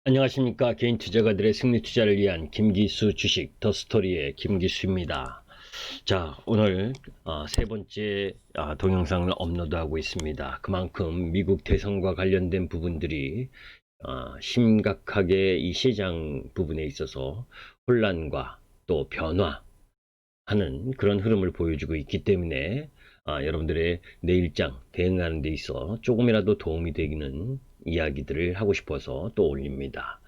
안녕하십니까. 개인 투자가들의 승리 투자를 위한 김기수 주식 더 스토리의 김기수입니다. 자, 오늘 세 번째 동영상을 업로드하고 있습니다. 그만큼 미국 대선과 관련된 부분들이 심각하게 이 시장 부분에 있어서 혼란과 또 변화하는 그런 흐름을 보여주고 있기 때문에 여러분들의 내일장 대응하는 데 있어 조금이라도 도움이 되기는 이야기들을 하고 싶어서 또 올립니다.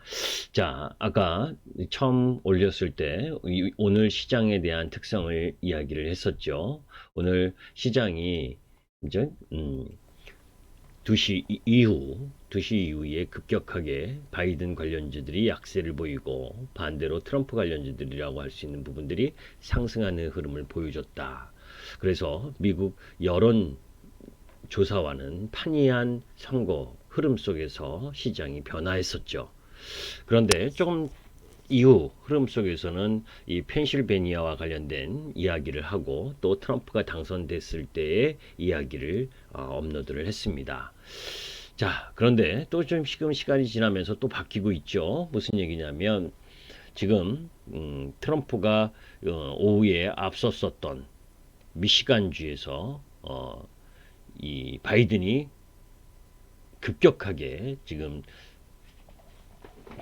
자, 아까 처음 올렸을 때 오늘 시장에 대한 특성을 이야기를 했었죠. 오늘 시장이 이제 2시 이후에 급격하게 바이든 관련주들이 약세를 보이고 반대로 트럼프 관련주들이라고 할 수 있는 부분들이 상승하는 흐름을 보여줬다. 그래서 미국 여론 조사와는 판이한 선거 흐름 속에서 시장이 변화했었죠. 그런데 조금 이후 흐름 속에서는 이 펜실베니아와 관련된 이야기를 하고 또 트럼프가 당선됐을 때의 이야기를 업로드를 했습니다. 자, 그런데 또 좀 지금 시간이 지나면서 또 바뀌고 있죠. 무슨 얘기냐면 지금 트럼프가 오후에 앞섰었던 미시간주에서 이 바이든이 급격하게 지금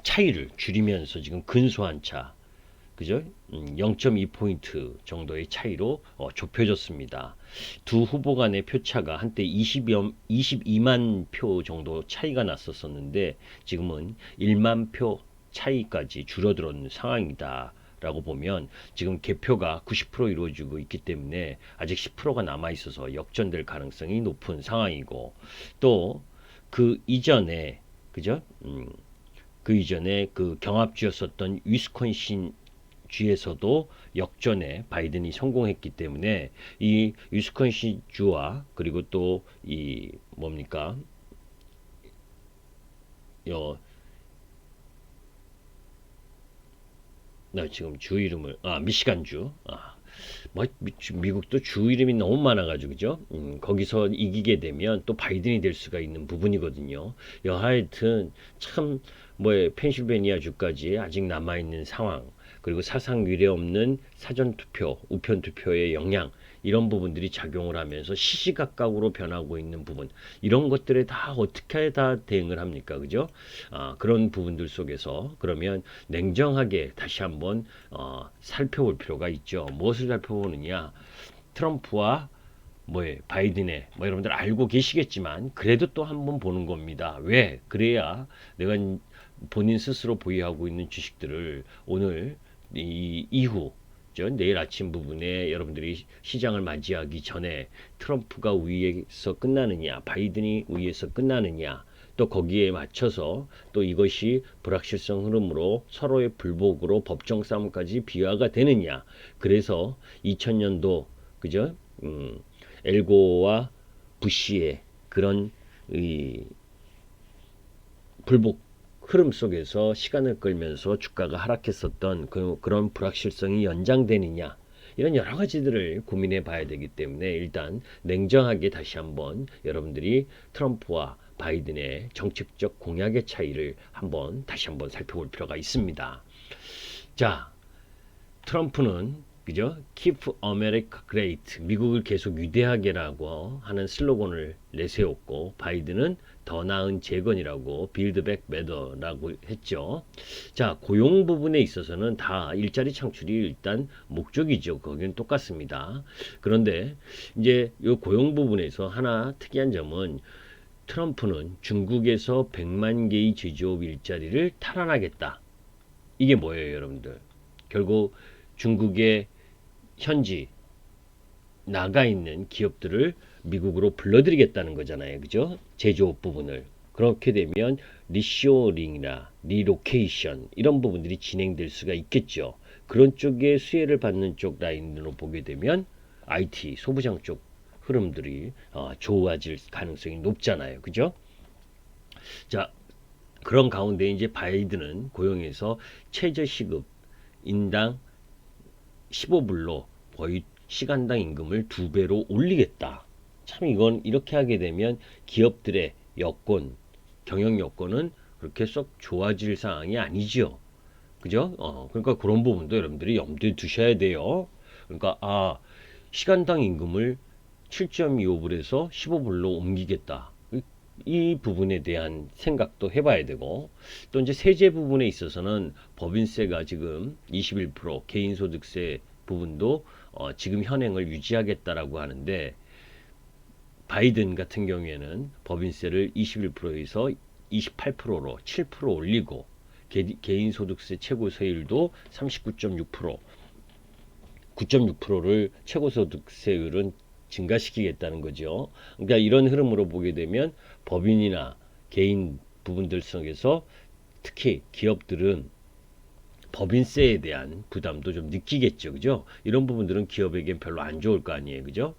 차이를 줄이면서 지금 근소한 차, 그죠? 0.2포인트 정도의 차이로 좁혀졌습니다. 두 후보 간의 표차가 한때 22만 표 정도 차이가 났었는데 지금은 1만 표 차이까지 줄어들었는 상황이다. 라고 보면 지금 개표가 90% 이루어지고 있기 때문에 아직 10%가 남아 있어서 역전될 가능성이 높은 상황이고 또 그 이전에 그죠? 그 이전에 그 경합주였었던 위스콘신 주에서도 역전에 바이든이 성공했기 때문에 이 위스콘신 주와 그리고 또 이 뭡니까? 나 지금 주 이름을 미시간주 뭐 미국도 주 이름이 너무 많아가지고 그죠? 거기서 이기게 되면 또 바이든이 될 수가 있는 부분이거든요. 여하튼 참 뭐 펜실베니아 주까지 아직 남아 있는 상황 그리고 사상 유례 없는 사전 투표, 우편 투표의 영향 이런 부분들이 작용을 하면서 시시각각으로 변하고 있는 부분 이런 것들에 다 어떻게 다 대응을 합니까, 그죠? 그런 부분들 속에서 그러면 냉정하게 다시 한번 살펴볼 필요가 있죠. 무엇을 살펴보느냐? 트럼프와 바이든의 여러분들 알고 계시겠지만 그래도 또 한번 보는 겁니다. 왜? 그래야 내가 본인 스스로 보유하고 있는 주식들을 오늘 이후 내일 아침 부분에 여러분들이 시장을 맞이하기 전에 트럼프가 우위에서 끝나느냐 바이든이 우위에서 끝나느냐 또 거기에 맞춰서 또 이것이 불확실성 흐름으로 서로의 불복으로 법정 싸움까지 비화가 되느냐 그래서 2000년도 그죠? 엘고와 부시의 그런 이 불복 흐름 속에서 시간을 끌면서 주가가 하락했었던 그런 불확실성이 연장되느냐 이런 여러 가지들을 고민해 봐야 되기 때문에 일단 냉정하게 다시 한번 여러분들이 트럼프와 바이든의 정책적 공약의 차이를 다시 한번 살펴볼 필요가 있습니다. 자, 트럼프는 그죠? Keep America Great, 미국을 계속 위대하게라고 하는 슬로건을 내세웠고 바이든은 더 나은 재건이라고 Build Back Better라고 했죠. 자, 고용 부분에 있어서는 다 일자리 창출이 일단 목적이죠. 거기는 똑같습니다. 그런데 이제 이 고용 부분에서 하나 특이한 점은 트럼프는 중국에서 100만 개의 제조업 일자리를 탈환하겠다. 이게 뭐예요, 여러분들? 결국 중국의 현지 나가 있는 기업들을 미국으로 불러들이겠다는 거잖아요. 그죠? 제조업 부분을. 그렇게 되면 리쇼링이나 리로케이션 이런 부분들이 진행될 수가 있겠죠. 그런 쪽에 수혜를 받는 쪽 라인으로 보게 되면 IT 소부장 쪽 흐름들이 좋아질 가능성이 높잖아요. 그죠? 자, 그런 가운데 이제 바이든은 고용에서 최저시급 인당 15불로 거의 시간당 임금을 2배로 올리겠다. 참 이건 이렇게 하게 되면 기업들의 여건, 경영 여건은 그렇게 썩 좋아질 상황이 아니지요. 그죠? 그러니까 그런 부분도 여러분들이 염두에 두셔야 돼요. 그러니까 시간당 임금을 7.25불에서 15불로 옮기겠다. 이 부분에 대한 생각도 해봐야 되고, 또 이제 세제 부분에 있어서는 법인세가 지금 21%, 개인소득세 부분도 지금 현행을 유지하겠다라고 하는데, 바이든 같은 경우에는 법인세를 21%에서 28%로 7% 올리고, 개인소득세 최고세율도 39.6%, 9.6%를 최고소득세율은 증가시키겠다는 거죠. 그러니까 이런 흐름으로 보게 되면 법인이나 개인 부분들 속에서 특히 기업들은 법인세에 대한 부담도 좀 느끼겠죠. 그죠? 이런 부분들은 기업에겐 별로 안 좋을 거 아니에요. 그죠?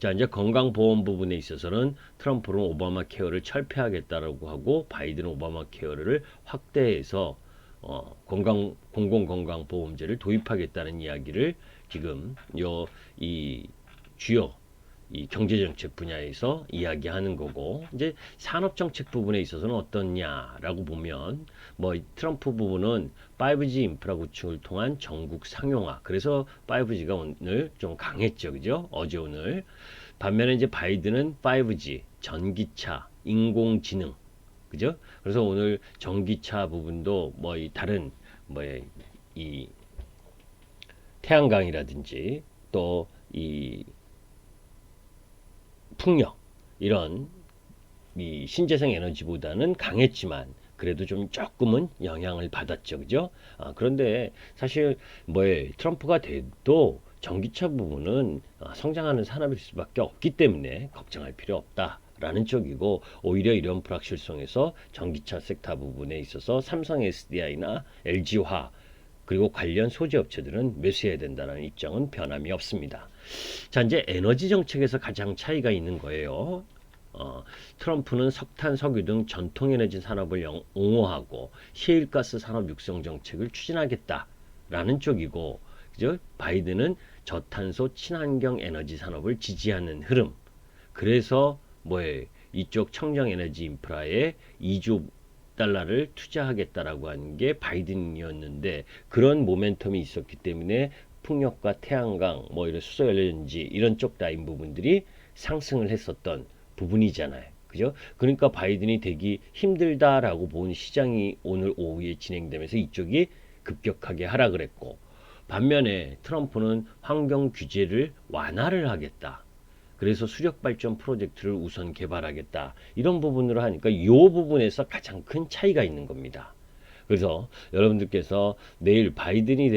자, 이제 건강보험 부분에 있어서는 트럼프는 오바마 케어를 철폐하겠다라고 하고, 바이든은 오바마 케어를 확대해서 공공건강보험제를 도입하겠다는 이야기를 지금 이 주요 이 경제정책 분야에서 이야기하는 거고, 이제 산업정책 부분에 있어서는 어떻냐라고 보면, 뭐 트럼프 부분은 5G 인프라 구축을 통한 전국 상용화, 그래서 5G가 오늘 좀 강했죠. 그죠? 어제 오늘. 반면에 이제 바이든은 5G, 전기차, 인공지능, 그죠? 그래서 오늘 전기차 부분도 뭐 이 다른 뭐 이 태양광이라든지 또 이 풍력, 이런 이 신재생 에너지보다는 강했지만 그래도 좀 조금은 영향을 받았죠. 그죠? 그런데 사실 트럼프가 돼도 전기차 부분은 성장하는 산업일 수밖에 없기 때문에 걱정할 필요 없다 라는 쪽이고, 오히려 이런 불확실성에서 전기차 섹터 부분에 있어서 삼성 SDI나 LG화 그리고 관련 소재 업체들은 매수해야 된다는 입장은 변함이 없습니다. 자, 이제 에너지 정책에서 가장 차이가 있는 거예요. 트럼프는 석탄, 석유 등 전통 에너지 산업을 옹호하고 시일가스 산업 육성 정책을 추진하겠다라는 쪽이고, 그죠? 바이든은 저탄소 친환경 에너지 산업을 지지하는 흐름. 그래서 이쪽 청정 에너지 인프라에 2조 달러를 투자하겠다라고 하는 게 바이든이었는데, 그런 모멘텀이 있었기 때문에 풍력과 태양광, 이런 수소연료전지 이런 쪽 라인 부분들이 상승을 했었던 부분이잖아요. 그죠? 그러니까 바이든이 되기 힘들다라고 본 시장이 오늘 오후에 진행되면서 이쪽이 급격하게 하락을 했고, 반면에 트럼프는 환경 규제를 완화를 하겠다. 그래서 수력발전 프로젝트를 우선 개발하겠다. 이런 부분으로 하니까 이 부분에서 가장 큰 차이가 있는 겁니다. 그래서 여러분들께서 내일 바이든이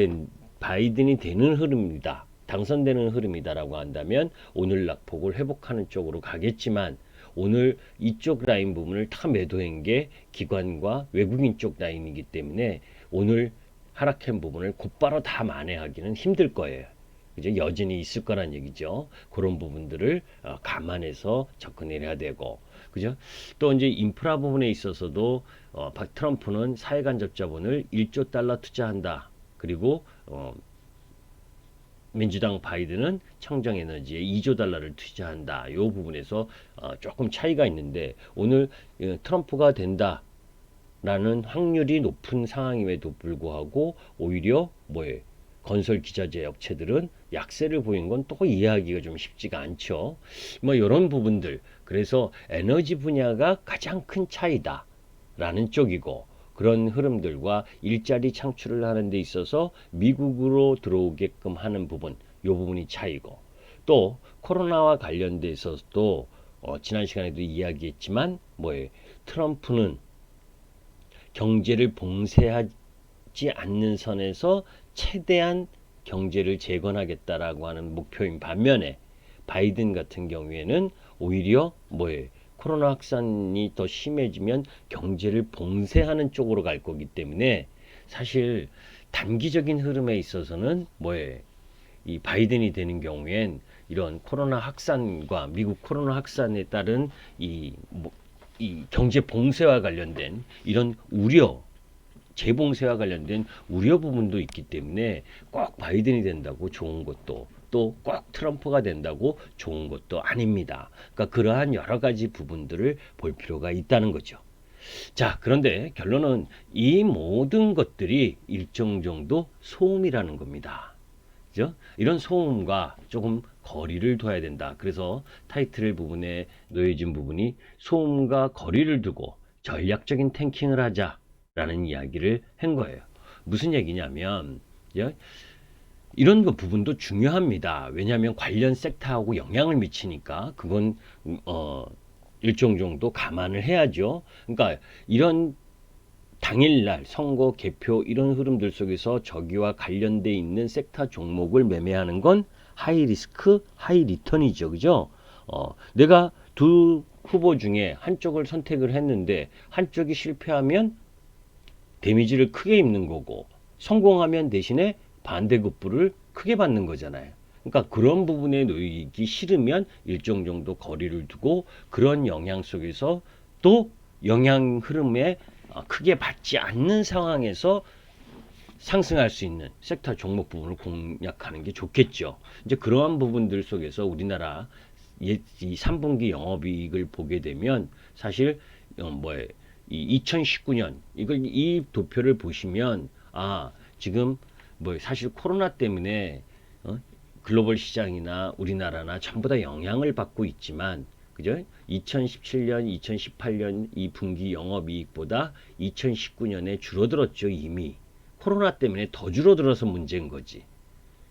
되는 흐름이다, 당선되는 흐름이다라고 한다면 오늘 낙폭을 회복하는 쪽으로 가겠지만, 오늘 이쪽 라인 부분을 다 매도한 게 기관과 외국인 쪽 라인이기 때문에 오늘 하락한 부분을 곧바로 다 만회하기는 힘들 거예요. 그죠? 여전히 있을 거란 얘기죠. 그런 부분들을 감안해서 접근을 해야 되고, 그죠? 또 이제 인프라 부분에 있어서도 트럼프는 사회간접 자본을 1조 달러 투자한다. 그리고 민주당 바이든은 청정 에너지에 2조 달러를 투자한다. 이 부분에서 조금 차이가 있는데, 오늘 트럼프가 된다라는 확률이 높은 상황임에도 불구하고 오히려 건설 기자재 업체들은 약세를 보인 건 또 이해하기가 좀 쉽지가 않죠. 이런 부분들. 그래서 에너지 분야가 가장 큰 차이다라는 쪽이고, 그런 흐름들과 일자리 창출을 하는 데 있어서 미국으로 들어오게끔 하는 부분, 이 부분이 차이고, 또 코로나와 관련돼서도 지난 시간에도 이야기했지만 트럼프는 경제를 봉쇄하지 않는 선에서 최대한 경제를 재건하겠다라고 하는 목표인 반면에, 바이든 같은 경우에는 오히려 코로나 확산이 더 심해지면 경제를 봉쇄하는 쪽으로 갈 거기 때문에, 사실 단기적인 흐름에 있어서는 이 바이든이 되는 경우엔 이런 코로나 확산과 미국 코로나 확산에 따른 이 경제 봉쇄와 관련된 이런 재봉쇄와 관련된 우려 부분도 있기 때문에 꼭 바이든이 된다고 좋은 것도, 또 꼭 트럼프가 된다고 좋은 것도 아닙니다. 그러니까 그러한 여러 가지 부분들을 볼 필요가 있다는 거죠. 자, 그런데 결론은 이 모든 것들이 일정 정도 소음이라는 겁니다. 그죠? 이런 소음과 조금 거리를 둬야 된다. 그래서 타이틀 부분에 놓여진 부분이 소음과 거리를 두고 전략적인 탱킹을 하자라는 이야기를 한 거예요. 무슨 얘기냐면, 예? 이런 거 부분도 중요합니다. 왜냐하면 관련 섹터하고 영향을 미치니까 그건 일정 정도 감안을 해야죠. 그러니까 이런 당일날 선거 개표 이런 흐름들 속에서 저기와 관련돼 있는 섹터 종목을 매매하는 건 하이 리스크 하이 리턴이죠. 그죠? 내가 두 후보 중에 한쪽을 선택을 했는데 한쪽이 실패하면 데미지를 크게 입는 거고 성공하면 대신에 반대급부를 크게 받는 거잖아요. 그러니까 그런 부분에 놓이기 싫으면 일정 정도 거리를 두고 그런 영향 속에서 또 영향 흐름에 크게 받지 않는 상황에서 상승할 수 있는 섹터 종목 부분을 공략하는 게 좋겠죠. 이제 그러한 부분들 속에서 우리나라 이 3분기 영업이익을 보게 되면 사실 이 2019년 이걸 이 도표를 보시면 지금 사실 코로나 때문에 글로벌 시장이나 우리나라나 전부 다 영향을 받고 있지만 그죠? 2017년, 2018년 이 분기 영업이익보다 2019년에 줄어들었죠, 이미. 코로나 때문에 더 줄어들어서 문제인 거지.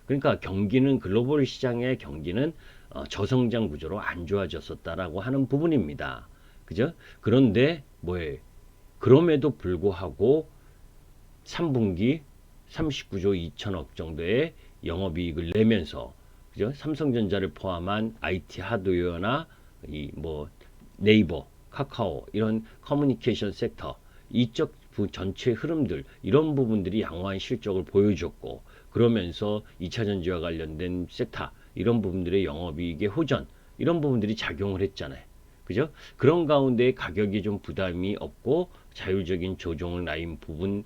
그러니까 경기는 글로벌 시장의 경기는 저성장 구조로 안 좋아졌었다라고 하는 부분입니다. 그죠? 그런데 그럼에도 불구하고 3분기 39조 2천억 정도의 영업이익을 내면서 그죠? 삼성전자를 포함한 IT 하드웨어나 네이버, 카카오 이런 커뮤니케이션 섹터 이쪽 전체 흐름들 이런 부분들이 양호한 실적을 보여줬고 그러면서 2차 전지와 관련된 섹터 이런 부분들의 영업이익의 호전 이런 부분들이 작용을 했잖아요. 그죠? 그런 가운데 가격이 좀 부담이 없고 자율적인 조정을 라인 부분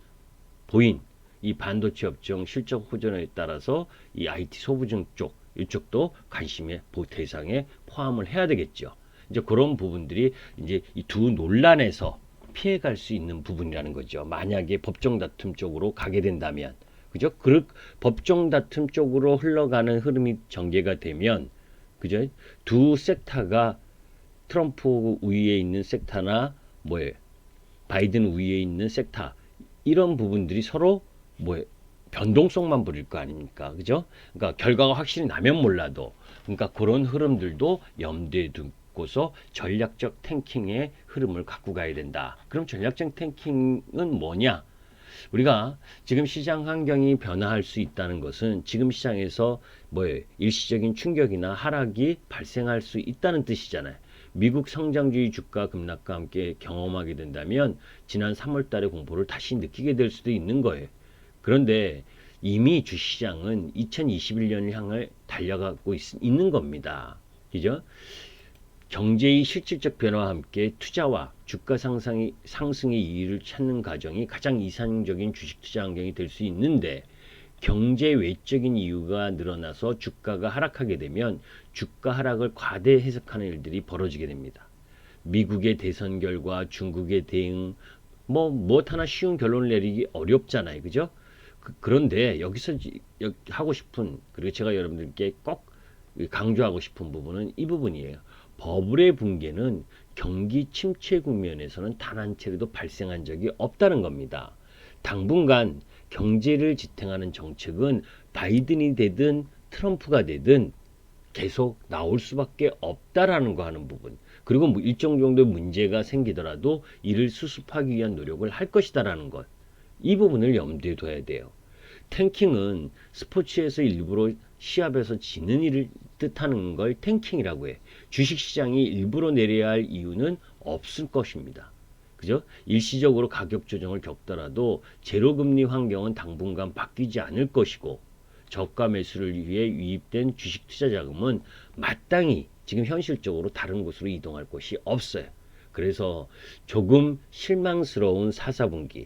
보인 이 반도체 업종 실적 호전에 따라서 이 IT 소부증 쪽 이쪽도 관심의 대상에 포함을 해야 되겠죠. 이제 그런 부분들이 이제 이 두 논란에서 피해갈 수 있는 부분이라는 거죠. 만약에 법정 다툼 쪽으로 가게 된다면, 그죠? 법정 다툼 쪽으로 흘러가는 흐름이 전개가 되면, 그죠? 두 섹터가 트럼프 우위에 있는 섹터나 바이든 우위에 있는 섹터 이런 부분들이 서로 변동성만 부릴 거 아닙니까? 그죠? 그러니까 결과가 확실히 나면 몰라도 그러니까 그런 흐름들도 염두에 두고서 전략적 탱킹의 흐름을 갖고 가야 된다. 그럼 전략적 탱킹은 뭐냐? 우리가 지금 시장 환경이 변화할 수 있다는 것은 지금 시장에서 일시적인 충격이나 하락이 발생할 수 있다는 뜻이잖아요. 미국 성장주의 주가 급락과 함께 경험하게 된다면 지난 3월 달의 공포를 다시 느끼게 될 수도 있는 거예요. 그런데 이미 주시장은 2021년을 향해 달려가고 있는 겁니다. 그죠? 경제의 실질적 변화와 함께 투자와 주가 상승의 이익을 찾는 과정이 가장 이상적인 주식 투자 환경이 될 수 있는데 경제 외적인 이유가 늘어나서 주가가 하락하게 되면 주가 하락을 과대 해석하는 일들이 벌어지게 됩니다. 미국의 대선 결과, 중국의 대응, 무엇 하나 쉬운 결론을 내리기 어렵잖아요. 그죠? 그런데 여기서 하고 싶은, 그리고 제가 여러분들께 꼭 강조하고 싶은 부분은 이 부분이에요. 버블의 붕괴는 경기 침체 국면에서는 단 한 차례도 발생한 적이 없다는 겁니다. 당분간 경제를 지탱하는 정책은 바이든이 되든 트럼프가 되든 계속 나올 수밖에 없다라는 거 하는 부분. 그리고 일정 정도의 문제가 생기더라도 이를 수습하기 위한 노력을 할 것이다라는 것. 이 부분을 염두에 둬야 돼요. 탱킹은 스포츠에서 일부러 시합에서 지는 일을 뜻하는 걸 탱킹이라고 해. 주식시장이 일부러 내려야 할 이유는 없을 것입니다. 그죠? 일시적으로 가격 조정을 겪더라도 제로금리 환경은 당분간 바뀌지 않을 것이고 저가 매수를 위해 유입된 주식 투자 자금은 마땅히 지금 현실적으로 다른 곳으로 이동할 곳이 없어요. 그래서 조금 실망스러운 4, 4분기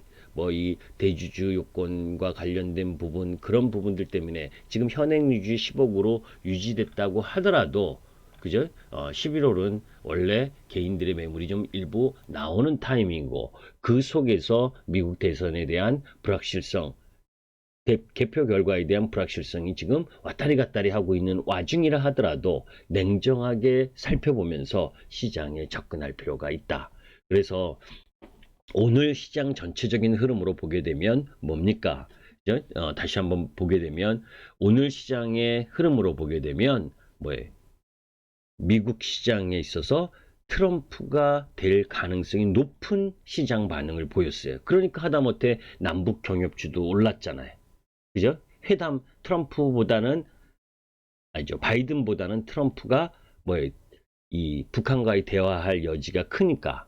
이 대주주 요건과 관련된 부분 그런 부분들 때문에 지금 현행 유지 10억으로 유지됐다고 하더라도 그죠? 11월은 원래 개인들의 매물이 좀 일부 나오는 타이밍이고 그 속에서 미국 대선에 대한 불확실성, 개표 결과에 대한 불확실성이 지금 왔다리 갔다리 하고 있는 와중이라 하더라도 냉정하게 살펴보면서 시장에 접근할 필요가 있다. 그래서 오늘 시장 전체적인 흐름으로 보게 되면 뭡니까? 다시 한번 보게 되면 오늘 시장의 흐름으로 보게 되면 뭐예요? 미국 시장에 있어서 트럼프가 될 가능성이 높은 시장 반응을 보였어요. 그러니까 하다못해 남북 경협주도 올랐잖아요. 그죠? 회담 트럼프보다는 아니죠. 바이든보다는 트럼프가 이 북한과의 대화할 여지가 크니까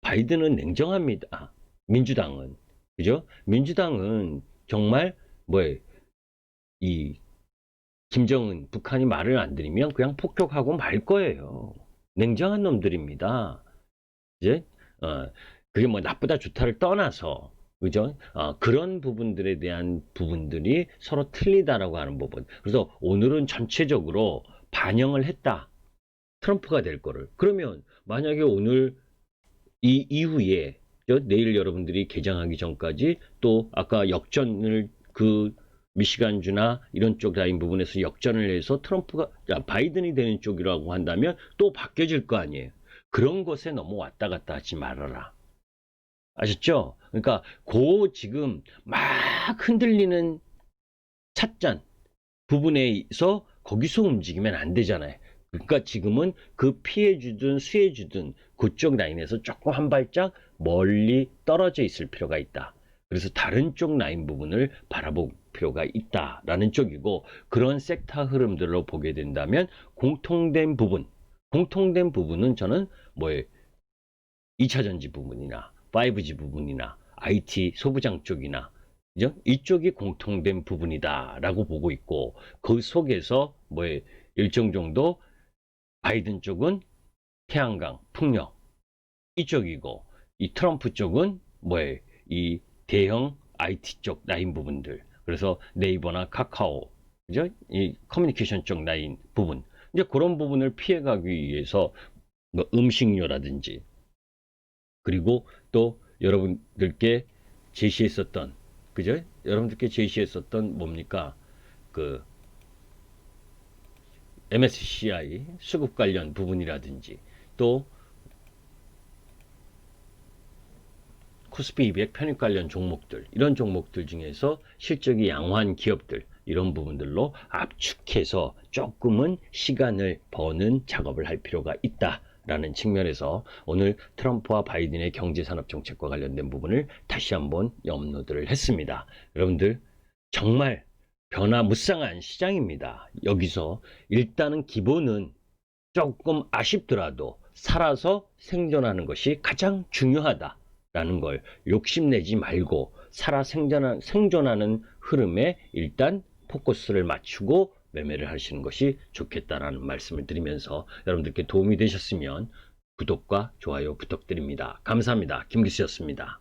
바이든은 냉정합니다. 민주당은. 그죠? 민주당은 정말 이 김정은 북한이 말을 안 들으면 그냥 폭격하고 말 거예요. 냉정한 놈들입니다. 이제 그게 뭐 나쁘다 좋다를 떠나서 그죠? 그런 부분들에 대한 부분들이 서로 틀리다라고 하는 부분. 그래서 오늘은 전체적으로 반영을 했다. 트럼프가 될 거를. 그러면 만약에 오늘 이 이후에 내일 여러분들이 개장하기 전까지 또 아까 역전을 미시간주나 이런 쪽 라인 부분에서 역전을 해서 트럼프가 바이든이 되는 쪽이라고 한다면 또 바뀌어질 거 아니에요. 그런 것에 너무 왔다 갔다 하지 말아라. 아셨죠? 그러니까 지금 막 흔들리는 찻잔 부분에서 거기서 움직이면 안 되잖아요. 그러니까 지금은 그 피해주든 수혜주든 그쪽 라인에서 조금 한 발짝 멀리 떨어져 있을 필요가 있다. 그래서 다른 쪽 라인 부분을 바라볼 필요가 있다라는 쪽이고, 그런 섹터 흐름들로 보게 된다면 공통된 부분은 저는 2차전지 부분이나 5G 부분이나 IT 소부장 쪽이나 그죠? 이쪽이 공통된 부분이다라고 보고 있고, 그 속에서 일정 정도 바이든 쪽은 태양광, 풍력 이쪽이고, 이 트럼프 쪽은 이 대형 IT 쪽 라인 부분들. 그래서 네이버나 카카오, 그죠? 이 커뮤니케이션 쪽 라인 부분. 이제 그런 부분을 피해가기 위해서 음식료라든지, 그리고 또 여러분들께 제시했었던, 그죠? 여러분들께 제시했었던 뭡니까? MSCI 수급 관련 부분이라든지, 또 코스피 200 편입 관련 종목들, 이런 종목들 중에서 실적이 양호한 기업들, 이런 부분들로 압축해서 조금은 시간을 버는 작업을 할 필요가 있다라는 측면에서 오늘 트럼프와 바이든의 경제산업정책과 관련된 부분을 다시 한번 업로드를 했습니다. 여러분들 정말 변화무쌍한 시장입니다. 여기서 일단은 기본은 조금 아쉽더라도 살아서 생존하는 것이 가장 중요하다라는 걸 욕심내지 말고 살아 생존하는 흐름에 일단 포커스를 맞추고 매매를 하시는 것이 좋겠다라는 말씀을 드리면서 여러분들께 도움이 되셨으면 구독과 좋아요 부탁드립니다. 감사합니다. 김기수였습니다.